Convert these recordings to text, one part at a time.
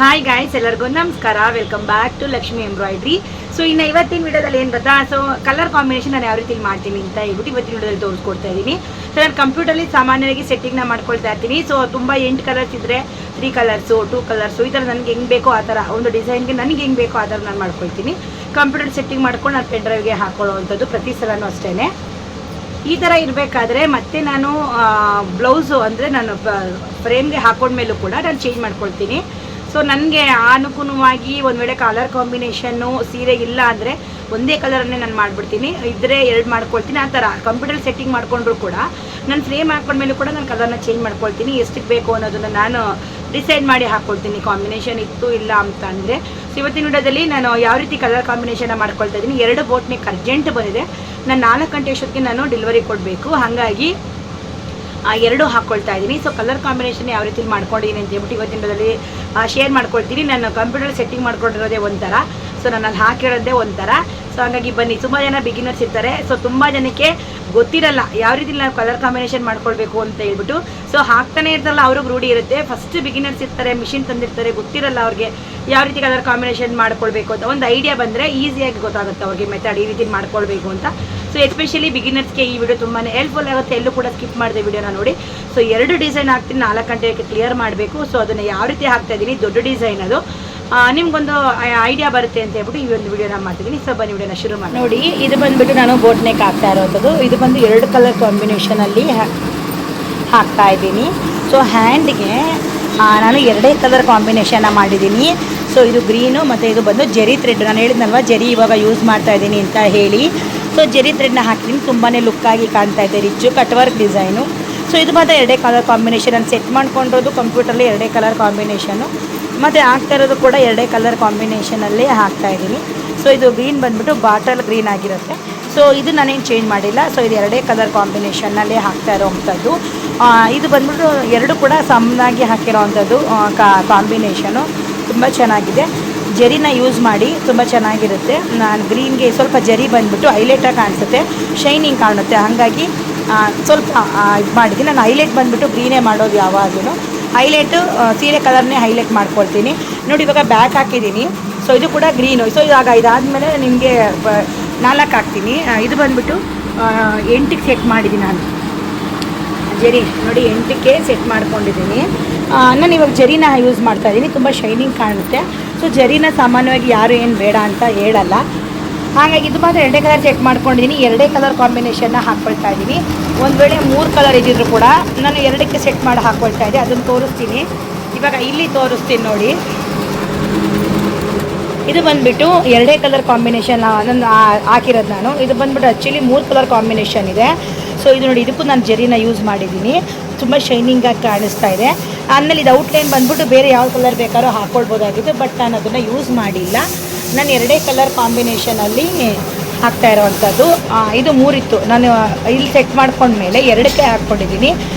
Hi guys, ಎಲ್ಲರಿಗೂ ನಮಸ್ಕಾರ. Welcome back to Lakshmi embroidery. So ಇನ್ನು ಇವತ್ತಿನ ವಿಡಿಯೋದಲ್ಲಿ ಏನು ಗೊತ್ತಾ, ಸೊ ಕಲರ್ ಕಾಂಬಿನೇಷನ್ ನಾನು ಯಾವ ರೀತಿ ಮಾಡ್ತೀನಿ ಅಂತ ಹೇಳ್ಬಿಟ್ಟು ಇವತ್ತಿನ ವಿಡಿಯೋದಲ್ಲಿ ತೋರಿಸ್ಕೊಡ್ತಾ ಇದ್ದೀನಿ. ಸೊ ನಾನು ಕಂಪ್ಯೂಟರ್ಲಿ ಸಾಮಾನ್ಯವಾಗಿ ಸೆಟ್ಟಿಂಗ್ನ ಮಾಡ್ಕೊಳ್ತಾ ಇರ್ತೀನಿ. ಸೊ ತುಂಬ 8 ಕಲರ್ಸ್ ಇದ್ದರೆ 3 ಕಲರ್ಸು 2 ಕಲರ್ಸು ಈ ಥರ ನನಗೆ ಹೆಂಗೆ ಬೇಕೋ ಆ ಥರ ಒಂದು ಡಿಸೈನ್ಗೆ ನನಗೆ ಹೆಂಗೆ ಬೇಕೋ ಆ ಥರ ನಾನು ಮಾಡ್ಕೊಳ್ತೀನಿ. ಕಂಪ್ಯೂಟರ್ ಸೆಟ್ಟಿಂಗ್ ಮಾಡ್ಕೊಂಡು ನಾನು ಪೆನ್ ಡ್ರೈವ್ಗೆ ಹಾಕೊಳ್ಳುವಂಥದ್ದು ಪ್ರತಿ ಸಲನೂ ಅಷ್ಟೇ. ಈ ಥರ ಇರಬೇಕಾದ್ರೆ ಮತ್ತೆ ನಾನು ಬ್ಲೌಸು ಅಂದರೆ ನಾನು ಫ್ರೇಮ್ಗೆ ಹಾಕೊಂಡ್ಮೇಲೂ ಕೂಡ ನಾನು ಚೇಂಜ್ ಮಾಡ್ಕೊಳ್ತೀನಿ. ಸೊ ನನಗೆ ಅನುಗುಣವಾಗಿ ಒಂದು ವೇಳೆ ಕಲರ್ ಕಾಂಬಿನೇಷನ್ನು ಸೀರೆ ಇಲ್ಲ ಅಂದರೆ ಒಂದೇ ಕಲರನ್ನೇ ನಾನು ಮಾಡಿಬಿಡ್ತೀನಿ, ಇದ್ದರೆ 2 ಮಾಡ್ಕೊಳ್ತೀನಿ. ಆ ಥರ ಕಂಪ್ಯೂಟರ್ ಸೆಟ್ಟಿಂಗ್ ಮಾಡಿಕೊಂಡ್ರು ಕೂಡ ನಾನು ಫ್ರೇಮ್ ಹಾಕೊಂಡ್ಮೇಲೂ ಕೂಡ ನಾನು ಕಲರ್ನ ಚೇಂಜ್ ಮಾಡ್ಕೊಳ್ತೀನಿ. ಎಷ್ಟಕ್ಕೆ ಬೇಕು ಅನ್ನೋದನ್ನು ನಾನು ಡಿಸೈಡ್ ಮಾಡಿ ಹಾಕ್ಕೊಳ್ತೀನಿ, ಕಾಂಬಿನೇಷನ್ ಇತ್ತು ಇಲ್ಲ ಅಂತ ಅಂದರೆ. ಸೊ ಇವತ್ತಿನ ವಿಡಿಯೋದಲ್ಲಿ ನಾನು ಯಾವ ರೀತಿ ಕಲರ್ ಕಾಂಬಿನೇಷನ್ನ ಮಾಡ್ಕೊಳ್ತಾ ಇದ್ದೀನಿ. 2 ಬೋಟ್ ನೆಕ್ ಅರ್ಜೆಂಟ್ ಬಂದಿದೆ, ನಾನು 4 ಗಂಟೆ ಅಷ್ಟೊತ್ತಿಗೆ ನಾನು ಡೆಲಿವರಿ ಕೊಡಬೇಕು, ಹಾಗಾಗಿ 2 ಹಾಕ್ಕೊಳ್ತಾ ಇದ್ದೀನಿ. ಸೊ ಕಲರ್ ಕಾಂಬಿನೇಷನ್ ಯಾವ ರೀತಿ ಮಾಡ್ಕೊಂಡಿದ್ದೀನಿ ಅಂತ ಹೇಳ್ಬಿಟ್ಟು ಇವತ್ತಿನ ವಿಡಿಯೋದಲ್ಲಿ ಶೇರ್ ಮಾಡ್ಕೊಳ್ತೀನಿ. ನಾನು ಕಂಪ್ಯೂಟರ್ ಸೆಟ್ಟಿಂಗ್ ಮಾಡ್ಕೊಂಡಿರೋದೇ ಒಂಥರ, ಸೊ ನಾನು ಅಲ್ಲಿ ಹಾಕಿರೋದೇ ಒಂಥರ. ಸೊ ಹಾಗಾಗಿ ಬನ್ನಿ, ತುಂಬ ಜನ ಬಿಗಿನರ್ಸ್ ಇರ್ತಾರೆ. ಸೊ ತುಂಬ ಜನಕ್ಕೆ ಗೊತ್ತಿರಲ್ಲ ಯಾವ ರೀತಿ ನಾವು ಕಲರ್ ಕಾಂಬಿನೇಷನ್ ಮಾಡ್ಕೊಳ್ಬೇಕು ಅಂತ ಹೇಳ್ಬಿಟ್ಟು. ಸೊ ಹಾಕ್ತಾನೆ ಇರ್ತಾರಲ್ಲ, ಅವ್ರಿಗೆ ರೂಢಿ ಇರುತ್ತೆ. ಫಸ್ಟ್ ಬಿಗಿನರ್ಸ್ ಇರ್ತಾರೆ, ಮಿಷಿನ್ ತಂದಿರ್ತಾರೆ, ಗೊತ್ತಿರಲ್ಲ ಅವ್ರಿಗೆ ಯಾವ ರೀತಿ ಕಲರ್ ಕಾಂಬಿನೇಷನ್ ಮಾಡ್ಕೊಳ್ಬೇಕು ಅಂತ. ಒಂದು ಐಡಿಯಾ ಬಂದರೆ ಈಸಿಯಾಗಿ ಗೊತ್ತಾಗುತ್ತೆ ಅವ್ರಿಗೆ ಮೆಥಡ್ ಈ ರೀತಿ ಮಾಡ್ಕೊಳ್ಬೇಕು ಅಂತ. ಸೊ ಎಸ್ಪೆಷಲಿ ಬಿಗಿನರ್ಸ್ಗೆ ಈ ವಿಡಿಯೋ ತುಂಬಾ ಹೆಲ್ಪ್ಫುಲ್ ಆಗುತ್ತೆ. ಎಲ್ಲೂ ಕೂಡ ಸ್ಕಿಪ್ ಮಾಡಿದೆ ವಿಡಿಯೋನ ನೋಡಿ. ಸೊ 2 ಡಿಸೈನ್ ಹಾಕ್ತೀನಿ, 4 ಗಂಟೆಗೆ ಕ್ಲಿಯರ್ ಮಾಡಬೇಕು. ಸೊ ಅದನ್ನು ಯಾವ ರೀತಿ ಹಾಕ್ತಾ ಇದ್ದೀನಿ, ದೊಡ್ಡ ಡಿಸೈನ್ ಅದು ನಿಮ್ಗೊಂದು ಐಡಿಯಾ ಬರುತ್ತೆ ಅಂತ ಹೇಳ್ಬಿಟ್ಟು ಈ ಒಂದು ವಿಡಿಯೋನ ಮಾಡ್ತಿದ್ದೀನಿ. ಸೊ ಬನ್ನಿ ವಿಡಿಯೋನ ಶುರು ಮಾಡಿ ನೋಡಿ. ಇದು ಬಂದುಬಿಟ್ಟು ನಾನು ಬೋಟ್ ನೆಕ್ ಹಾಕ್ತಾ ಇರೋವಂಥದ್ದು. ಇದು ಬಂದು 2 ಕಲರ್ ಕಾಂಬಿನೇಷನಲ್ಲಿ ಹಾಕ್ತಾ ಇದ್ದೀನಿ. ಸೊ ಹ್ಯಾಂಡ್ಗೆ ನಾನು 2 ಕಲರ್ ಕಾಂಬಿನೇಷನ್ನ ಮಾಡಿದ್ದೀನಿ. ಸೊ ಇದು ಗ್ರೀನು ಮತ್ತು ಇದು ಬಂದು ಜೆರಿ ಥ್ರೆಡ್. ನಾನು ಹೇಳಿದ್ನಲ್ವ ಜೆರಿ ಇವಾಗ ಯೂಸ್ ಮಾಡ್ತಾ ಇದ್ದೀನಿ ಅಂತ ಹೇಳಿ. ಸೊ ಜೆರಿ ಥ್ರೆಡ್ನ ಹಾಕಿದ್ದೀನಿ, ತುಂಬಾ ಲುಕ್ಕಾಗಿ ಕಾಣ್ತಾ ಇದೆ, rich cut work design. So ಇದು ಮಾತ್ರ 2 ಕಲರ್ ಕಾಂಬಿನೇಷನ್. ನಾನು ಸೆಟ್ ಮಾಡ್ಕೊಂಡಿರೋದು ಕಂಪ್ಯೂಟರ್ಲಿ 2 ಕಲರ್ ಕಾಂಬಿನೇಷನ್ನು, ಮತ್ತು ಹಾಕ್ತಾ ಇರೋದು ಕೂಡ 2 ಕಲರ್ ಕಾಂಬಿನೇಷನಲ್ಲೇ ಹಾಕ್ತಾಯಿದ್ದೀನಿ. ಸೊ ಇದು ಗ್ರೀನ್ ಬಂದುಬಿಟ್ಟು ಬಾಟಲ್ ಗ್ರೀನ್ ಆಗಿರುತ್ತೆ. ಸೊ ಇದು ನಾನೇನು ಚೇಂಜ್ ಮಾಡಿಲ್ಲ. ಸೊ ಇದು 2 ಕಲರ್ ಕಾಂಬಿನೇಷನ್ನಲ್ಲೇ ಹಾಕ್ತಾ ಇರೋವಂಥದ್ದು. ಇದು ಬಂದ್ಬಿಟ್ಟು 2 ಕೂಡ ಸಮನಾಗಿ ಹಾಕಿರೋವಂಥದ್ದು ಕಾಂಬಿನೇಷನು ತುಂಬ ಚೆನ್ನಾಗಿದೆ. ಜರಿನ ಯೂಸ್ ಮಾಡಿ ತುಂಬ ಚೆನ್ನಾಗಿರುತ್ತೆ. ನಾನು ಗ್ರೀನ್ಗೆ ಸ್ವಲ್ಪ ಜರಿ ಬಂದುಬಿಟ್ಟು ಹೈಲೈಟಾಗಿ ಕಾಣಿಸುತ್ತೆ, ಶೈನಿಂಗ್ ಕಾಣುತ್ತೆ, ಹಾಗಾಗಿ ಸ್ವಲ್ಪ ಇದು ಮಾಡಿದ್ದೀನಿ. ನಾನು ಹೈಲೈಟ್ ಬಂದುಬಿಟ್ಟು ಗ್ರೀನೇ ಮಾಡೋದು ಯಾವಾಗಲೂ. ಹೈಲೈಟು ಸೀರೆ ಕಲರ್ನೇ ಹೈಲೈಟ್ ಮಾಡ್ಕೊಳ್ತೀನಿ ನೋಡಿ. ಇವಾಗ ಬ್ಯಾಕ್ ಹಾಕಿದ್ದೀನಿ. ಸೊ ಇದು ಕೂಡ ಗ್ರೀನು. ಸೊ ಇವಾಗ ಇದಾದಮೇಲೆ ನಿಮಗೆ 4 ಹಾಕ್ತೀನಿ. ಇದು ಬಂದುಬಿಟ್ಟು 8ಗೆ ಸೆಟ್ ಮಾಡಿದ್ದೀನಿ ನಾನು ಜರಿ ನೋಡಿ. 8ಕ್ಕೆ ಸೆಟ್ ಮಾಡ್ಕೊಂಡಿದ್ದೀನಿ. ನಾನು ಇವಾಗ ಜರಿನ ಯೂಸ್ ಮಾಡ್ತಾಯಿದ್ದೀನಿ, ತುಂಬ ಶೈನಿಂಗ್ ಕಾಣುತ್ತೆ. ಸೊ ಜರಿನ ಸಾಮಾನ್ಯವಾಗಿ ಯಾರು ಏನು ಬೇಡ ಅಂತ ಹೇಳಲ್ಲ, ಹಾಗಾಗಿ ಇದು ಮಾತ್ರ 2 ಕಲರ್ ಸೆಟ್ ಮಾಡ್ಕೊಂಡಿದ್ದೀನಿ. 2 ಕಲರ್ ಕಾಂಬಿನೇಷನ್ನ ಹಾಕ್ಕೊಳ್ತಾ ಇದ್ದೀನಿ. ಒಂದು ವೇಳೆ 3 ಕಲರ್ ಇದ್ದಿದ್ರು ಕೂಡ ನಾನು 2ಕ್ಕೆ ಸೆಟ್ ಮಾಡಿ ಹಾಕ್ಕೊಳ್ತಾ ಇದ್ದೆ, ಅದನ್ನು ತೋರಿಸ್ತೀನಿ. ಇವಾಗ ಇಲ್ಲಿ ತೋರಿಸ್ತೀನಿ ನೋಡಿ. ಇದು ಬಂದುಬಿಟ್ಟು 2 ಕಲರ್ ಕಾಂಬಿನೇಷನ್ ನಾನು ಹಾಕಿರೋದು ನಾನು. ಇದು ಬಂದುಬಿಟ್ಟು ಆ್ಯಕ್ಚುಲಿ 3 ಕಲರ್ ಕಾಂಬಿನೇಷನ್ ಇದೆ. ಸೊ ಇದು ನೋಡಿ, ಇದಕ್ಕೂ ನಾನು ಜರಿನ ಯೂಸ್ ಮಾಡಿದ್ದೀನಿ, ತುಂಬ ಶೈನಿಂಗಾಗಿ ಕಾಣಿಸ್ತಾ ಇದೆ. ಆಮೇಲೆ ಇದು ಔಟ್ಲೈನ್ ಬಂದುಬಿಟ್ಟು ಬೇರೆ ಯಾವ ಕಲರ್ ಬೇಕಾದ್ರೂ ಹಾಕ್ಕೊಳ್ಬೋದಾಗಿತ್ತು, ಬಟ್ ನಾನು ಅದನ್ನು ಯೂಸ್ ಮಾಡಿಲ್ಲ. ನಾನು 2 ಕಲರ್ ಕಾಂಬಿನೇಷನಲ್ಲಿ ಹಾಕ್ತಾ ಇರೋವಂಥದ್ದು. ಇದು 3 ಇತ್ತು, ನಾನು ಇಲ್ಲಿ ಸೆಟ್ ಮಾಡ್ಕೊಂಡ್ಮೇಲೆ 2ಕ್ಕೆ ಹಾಕ್ಕೊಂಡಿದ್ದೀನಿ.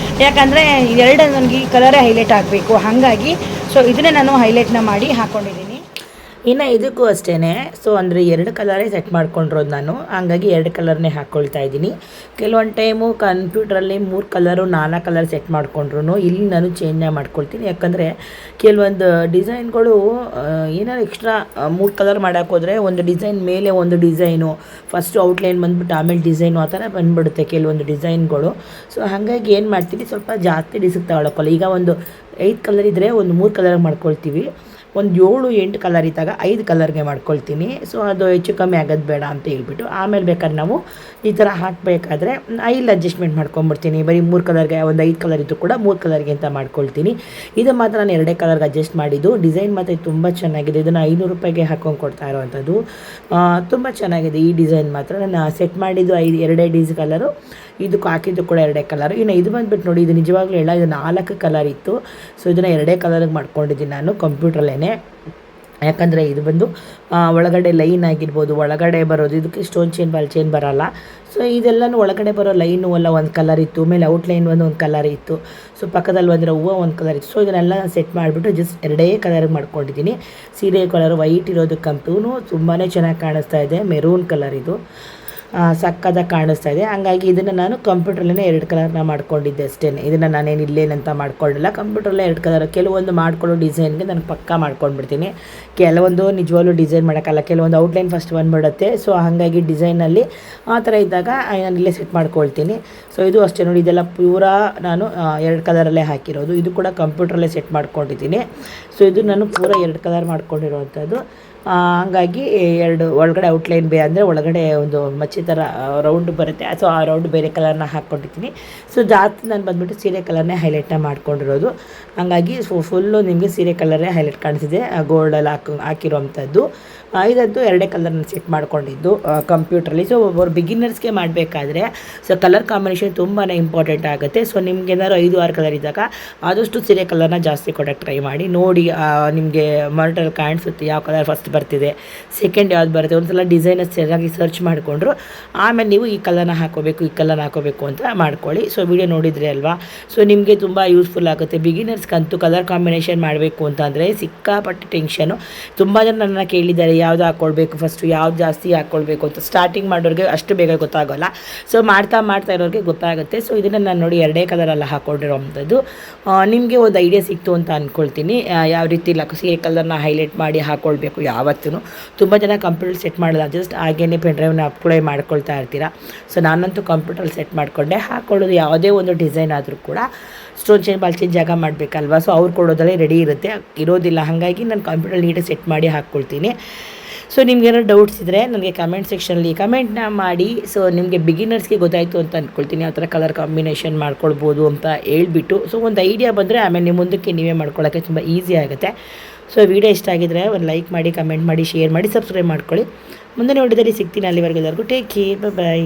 ಯಾಕಂದರೆ 2 ನನಗೆ ಈ ಕಲರೇ ಹೈಲೈಟ್ ಆಗಬೇಕು, ಹಾಗಾಗಿ ಸೊ ಇದನ್ನೇ ನಾನು ಹೈಲೈಟ್ನ ಮಾಡಿ ಹಾಕ್ಕೊಂಡಿದ್ದೀನಿ. ಇನ್ನು ಇದಕ್ಕೂ ಅಷ್ಟೇ. ಸೊ ಅಂದರೆ 2 ಕಲರೇ ಸೆಟ್ ಮಾಡ್ಕೊಂಡಿರೋದು ನಾನು, ಹಾಗಾಗಿ 2 ಕಲರ್ನೇ ಹಾಕ್ಕೊಳ್ತಾ ಇದ್ದೀನಿ. ಕೆಲವೊಂದು ಟೈಮು ಕಂಪ್ಯೂಟ್ರಲ್ಲಿ 3 ಕಲರು 4 ಕಲರ್ ಸೆಟ್ ಮಾಡ್ಕೊಂಡ್ರು ಇಲ್ಲಿ ನಾನು ಚೇಂಜ್ನ ಮಾಡ್ಕೊಳ್ತೀನಿ. ಯಾಕಂದರೆ ಕೆಲವೊಂದು ಡಿಸೈನ್ಗಳು ಏನಾದ್ರು ಎಕ್ಸ್ಟ್ರಾ 3 ಕಲರ್ ಮಾಡೋಕ್ಕೋದ್ರೆ ಒಂದು ಡಿಸೈನ್ ಮೇಲೆ ಒಂದು ಡಿಸೈನು, ಫಸ್ಟು ಔಟ್ಲೈನ್ ಬಂದುಬಿಟ್ಟು ಆಮೇಲೆ ಡಿಸೈನು ಆ ಥರ ಬಂದುಬಿಡುತ್ತೆ ಕೆಲವೊಂದು ಡಿಸೈನ್ಗಳು. ಸೊ ಹಾಗಾಗಿ ಏನು ಮಾಡ್ತೀವಿ, ಸ್ವಲ್ಪ ಜಾಸ್ತಿ ಡಿಸೈನ್ ತಗೊಳ್ಳೋಕ್ಕಲ್ಲ. ಈಗ ಒಂದು 5 ಕಲರ್ ಇದ್ದರೆ ಒಂದು 3 ಕಲರ್ ಮಾಡ್ಕೊಳ್ತೀವಿ, ಒಂದು 7-8 ಕಲರ್ ಇದ್ದಾಗ 5 ಕಲರ್ಗೆ ಮಾಡ್ಕೊಳ್ತೀನಿ. ಸೊ ಅದು ಹೆಚ್ಚು ಕಮ್ಮಿ ಆಗೋದು ಬೇಡ ಅಂತ ಹೇಳ್ಬಿಟ್ಟು ಆಮೇಲೆ ಬೇಕಾದ್ರೆ ನಾವು ಈ ಥರ ಹಾಕಬೇಕಾದ್ರೆ ಇಲ್ಲಿ ಅಡ್ಜಸ್ಟ್ಮೆಂಟ್ ಮಾಡ್ಕೊಂಬಿಡ್ತೀನಿ. ಬರೀ 3 ಕಲರ್ಗೆ ಒಂದು 5 ಕಲರ್ ಇದ್ದು ಕೂಡ 3 ಕಲರ್ಗೆ ಅಂತ ಮಾಡ್ಕೊಳ್ತೀನಿ. ಇದು ಮಾತ್ರ ನಾನು 2 ಕಲರ್ಗೆ ಅಡ್ಜಸ್ಟ್ ಮಾಡಿದ್ದು. ಡಿಸೈನ್ ಮಾತ್ರ ತುಂಬ ಚೆನ್ನಾಗಿದೆ. ಇದನ್ನು 500 ರೂಪಾಯಿಗೆ ಹಾಕೊಂಡು ಕೊಡ್ತಾ ಇರೋವಂಥದ್ದು. ತುಂಬ ಚೆನ್ನಾಗಿದೆ ಈ ಡಿಸೈನ್ ಮಾತ್ರ. ನಾನು ಸೆಟ್ ಮಾಡಿದ್ದು 2 ಡಿಸ್ ಕಲರು, ಇದಕ್ಕೆ ಹಾಕಿದ್ದು ಕೂಡ 2 ಕಲರು. ಇನ್ನು ಇದು ಬಂದುಬಿಟ್ಟು ನೋಡಿ, ಇದು ನಿಜವಾಗ್ಲೂ ಹೇಳ, ಇದು 4 ಕಲರ್ ಇತ್ತು. ಸೊ ಇದನ್ನು 2 ಕಲರ್ಗೆ ಮಾಡ್ಕೊಂಡಿದ್ದೀನಿ ನಾನು ಕಂಪ್ಯೂಟ್ರಲ್ಲೇ. ಯಾಕಂದರೆ ಇದು ಬಂದು ಒಳಗಡೆ ಲೈನ್ ಆಗಿರ್ಬೋದು, ಒಳಗಡೆ ಬರೋದು ಇದಕ್ಕೆ ಸ್ಟೋನ್ ಚೈನ್ ಬಾಲ್ ಚೈನ್ ಬರೋಲ್ಲ. ಸೊ ಇದೆಲ್ಲನೂ ಒಳಗಡೆ ಬರೋ ಲೈನು ಎಲ್ಲ ಒಂದು ಕಲರ್ ಇತ್ತು, ಮೇಲೆ ಔಟ್ಲೈನ್ ಒಂದು ಕಲರ್ ಇತ್ತು. ಸೊ ಪಕ್ಕದಲ್ಲಿ ಬಂದಿರೋ ಹೂವು ಒಂದು ಕಲರ್ ಇತ್ತು. ಸೊ ಇದನ್ನೆಲ್ಲ ಸೆಟ್ ಮಾಡಿಬಿಟ್ಟು ಜಸ್ಟ್ 2 ಕಲರ್ಗೆ ಮಾಡ್ಕೊಂಡಿದ್ದೀನಿ. ಸೀರೆ ಕಲರ್ ವೈಟ್ ಇರೋದು ಕಂಪೂ ತುಂಬಾ ಚೆನ್ನಾಗಿ ಕಾಣಿಸ್ತಾ ಇದೆ, ಮೆರೂನ್ ಕಲರ್ ಇದು. ಸಕ್ಕದಾಗಿ ಕಾಣಿಸ್ತಾ ಇದೆ. ಹಂಗಾಗಿ ಇದನ್ನು ನಾನು ಕಂಪ್ಯೂಟ್ರಲ್ಲೇ 2 ಕಲರ್ನ ಮಾಡ್ಕೊಂಡಿದ್ದೆ ಅಷ್ಟೇ. ಇದನ್ನು ನಾನೇನು ಇಲ್ಲೇನಂತ ಮಾಡ್ಕೊಂಡಿಲ್ಲ, ಕಂಪ್ಯೂಟ್ರಲ್ಲೇ 2 ಕಲರ್. ಕೆಲವೊಂದು ಮಾಡ್ಕೊಳ್ಳೋ ಡಿಸೈನ್ಗೆ ನಾನು ಪಕ್ಕಾ ಮಾಡ್ಕೊಂಡ್ಬಿಡ್ತೀನಿ, ಕೆಲವೊಂದು ನಿಜವಾಗ್ಲೂ ಡಿಸೈನ್ ಮಾಡೋಕ್ಕಲ್ಲ, ಕೆಲವೊಂದು ಔಟ್ಲೈನ್ ಫಸ್ಟ್ ಬಂದುಬಿಡುತ್ತೆ. ಸೊ ಹಾಗಾಗಿ ಡಿಸೈನಲ್ಲಿ ಆ ಥರ ಇದ್ದಾಗ ನಾನು ಇಲ್ಲೇ ಸೆಟ್ ಮಾಡ್ಕೊಳ್ತೀನಿ. ಸೊ ಇದು ಅಷ್ಟೇ ನೋಡಿ, ಇದೆಲ್ಲ ಪೂರಾ ನಾನು 2 ಕಲರಲ್ಲೇ ಹಾಕಿರೋದು. ಇದು ಕೂಡ ಕಂಪ್ಯೂಟ್ರಲ್ಲೇ ಸೆಟ್ ಮಾಡ್ಕೊಂಡಿದ್ದೀನಿ. ಸೊ ಇದು ನಾನು ಪೂರಾ 2 ಕಲರ್ ಮಾಡ್ಕೊಂಡಿರೋವಂಥದ್ದು. ಹಂಗಾಗಿ 2 ಒಳಗಡೆ ಔಟ್ಲೈನ್ ಅಂದರೆ ಒಳಗಡೆ ಒಂದು ಮಚ್ಚಿ ಥರ ರೌಂಡ್ ಬರುತ್ತೆ. ಸೊ ಆ ರೌಂಡ್ ಬೇರೆ ಕಲರ್ನ ಹಾಕ್ಕೊಂಡಿದ್ದೀನಿ. ಸೊ ಜಾಸ್ತಿ ನಾನು ಬಂದುಬಿಟ್ಟು ಸೀರೆ ಕಲರ್ನೇ ಹೈಲೈಟ್ನ ಮಾಡ್ಕೊಂಡಿರೋದು. ಹಂಗಾಗಿ ಫುಲ್ಲು ನಿಮಗೆ ಸೀರೆ ಕಲರೇ ಹೈಲೈಟ್ ಕಾಣಿಸಿದೆ, ಗೋಲ್ಡಲ್ಲಿ ಹಾಕಿರೋವಂಥದ್ದು. ಇದಂತೂ 2 ಕಲರ್ನ ಸೆಟ್ ಮಾಡ್ಕೊಂಡಿದ್ದು ಕಂಪ್ಯೂಟ್ರಲ್ಲಿ. ಸೊ ಒಬ್ಬರು ಬಿಗಿನರ್ಸ್ಗೆ ಮಾಡಬೇಕಾದ್ರೆ ಸೊ ಕಲರ್ ಕಾಂಬಿನೇಷನ್ ತುಂಬಾ ಇಂಪಾರ್ಟೆಂಟ್ ಆಗುತ್ತೆ. ಸೊ ನಿಮ್ಗೆ ಏನಾದ್ರು 5-6 ಕಲರ್ ಇದ್ದಾಗ ಆದಷ್ಟು ಸೀರೆ ಕಲರ್ನ ಜಾಸ್ತಿ ಕೊಡೋಕ್ಕೆ ಟ್ರೈ ಮಾಡಿ. ನೋಡಿ ನಿಮಗೆ ಮಾನಿಟರಲ್ಲಿ ಕಾಣಿಸುತ್ತೆ ಯಾವ ಕಲರ್ ಫಸ್ಟ್ ಬರ್ತಿದೆ, ಸೆಕೆಂಡ್ ಯಾವ್ದು ಬರುತ್ತೆ. ಒಂದು ಸಲ ಡಿಸೈನರ್ಸ್ ಚೆನ್ನಾಗಿ ಸರ್ಚ್ ಮಾಡಿಕೊಂಡ್ರು ಆಮೇಲೆ ನೀವು ಈ ಕಲರ್ನ ಹಾಕೋಬೇಕು, ಈ ಕಲರ್ನ ಹಾಕೋಬೇಕು ಅಂತ ಮಾಡ್ಕೊಳ್ಳಿ. ಸೊ ವಿಡಿಯೋ ನೋಡಿದ್ರಿ ಅಲ್ವಾ. ಸೊ ನಿಮಗೆ ತುಂಬ ಯೂಸ್ಫುಲ್ ಆಗುತ್ತೆ. ಬಿಗಿನರ್ಸ್ಗಂತೂ ಕಲರ್ ಕಾಂಬಿನೇಷನ್ ಮಾಡಬೇಕು ಅಂತಂದರೆ ಸಿಕ್ಕಾಪಟ್ಟೆ ಟೆನ್ಷನು. ತುಂಬ ಜನ ನನ್ನ ಕೇಳಿದ್ದಾರೆ ಯಾವುದು ಹಾಕ್ಕೊಳ್ಬೇಕು, ಫಸ್ಟು ಯಾವ್ದು ಜಾಸ್ತಿ ಹಾಕ್ಕೊಳ್ಬೇಕು ಅಂತ. ಸ್ಟಾರ್ಟಿಂಗ್ ಮಾಡೋರಿಗೆ ಅಷ್ಟು ಬೇಗ ಗೊತ್ತಾಗೋಲ್ಲ, ಸೊ ಮಾಡ್ತಾ ಇರೋರಿಗೆ ಗೊತ್ತಾಗುತ್ತೆ. ಸೊ ಇದನ್ನು ನಾನು ನೋಡಿ 2 ಕಲರೆಲ್ಲ ಹಾಕ್ಕೊಂಡಿರೋವಂಥದ್ದು. ನಿಮಗೆ ಒಂದು ಐಡಿಯಾ ಸಿಕ್ತು ಅಂತ ಅಂದ್ಕೊಳ್ತೀನಿ, ಯಾವ ರೀತಿ ಸೀರೆ ಕಲರ್ನ ಹೈಲೈಟ್ ಮಾಡಿ ಹಾಕ್ಕೊಳ್ಬೇಕು. ಯಾವತ್ತೂ ತುಂಬ ಜನ ಕಂಪ್ಯೂಟರ್ ಸೆಟ್ ಮಾಡೋಲ್ಲ, ಜಸ್ಟ್ ಹಾಗೇ ಪೆನ್ ಡ್ರೈವ್ನ ಅಪ್ಲೈ ಮಾಡ್ಕೊಳ್ತಾ ಇರ್ತೀರ. ಸೊ ನಾನಂತೂ ಕಂಪ್ಯೂಟರ್ ಸೆಟ್ ಮಾಡಿಕೊಂಡೆ ಹಾಕ್ಕೊಳ್ಳೋದು. ಯಾವುದೇ ಒಂದು ಡಿಸೈನ್ ಆದರೂ ಕೂಡ ಸ್ಟೋನ್ ಚೈನ್ ಬಾಲ್ ಚೈನ್ ಜಾಗ ಮಾಡಬೇಕಲ್ವ, ಸೊ ಅವ್ರು ಕೊಡೋದಲ್ಲೇ ರೆಡಿ ಇರುತ್ತೆ, ಇರೋದಿಲ್ಲ. ಹಾಗಾಗಿ ನಾನು ಕಂಪ್ಯೂಟರ್ ನೀಟಾಗಿ ಸೆಟ್ ಮಾಡಿ ಹಾಕ್ಕೊಳ್ತೀನಿ. ಸೊ ನಿಮ್ಗೇನಾದ್ರು ಡೌಟ್ಸ್ ಇದ್ದರೆ ನನಗೆ ಕಮೆಂಟ್ ಸೆಕ್ಷನಲ್ಲಿ ಕಮೆಂಟ್ನ ಮಾಡಿ. ಸೊ ನಿಮಗೆ ಬಿಗಿನರ್ಸ್ಗೆ ಗೊತ್ತಾಯಿತು ಅಂತ ಅಂದ್ಕೊಳ್ತೀನಿ, ಯಾವ ಥರ ಕಲರ್ ಕಾಂಬಿನೇಷನ್ ಮಾಡ್ಕೊಳ್ಬೋದು ಅಂತ ಹೇಳ್ಬಿಟ್ಟು. ಸೊ ಒಂದು ಐಡಿಯಾ ಬಂದರೆ ಆಮೇಲೆ ನಿಮ್ಮ ಮುಂದಕ್ಕೆ ನೀವೇ ಮಾಡ್ಕೊಳ್ಳೋಕ್ಕೆ ತುಂಬ ಈಸಿ ಆಗುತ್ತೆ. ಸೊ ವಿಡಿಯೋ ಇಷ್ಟ ಆಗಿದ್ದರೆ ಒಂದು ಲೈಕ್ ಮಾಡಿ, ಕಮೆಂಟ್ ಮಾಡಿ, ಶೇರ್ ಮಾಡಿ, ಸಬ್ಸ್ಕ್ರೈಬ್ ಮಾಡ್ಕೊಳ್ಳಿ. ಮುಂದೆ ನೋಡಿದರೆ ಸಿಗ್ತೀನಿ. ಅಲ್ಲಿವರೆಗೂ ಎಲ್ಲರಿಗೂ ಟೇಕ್ ಕೇರ್, ಬಾಯ್.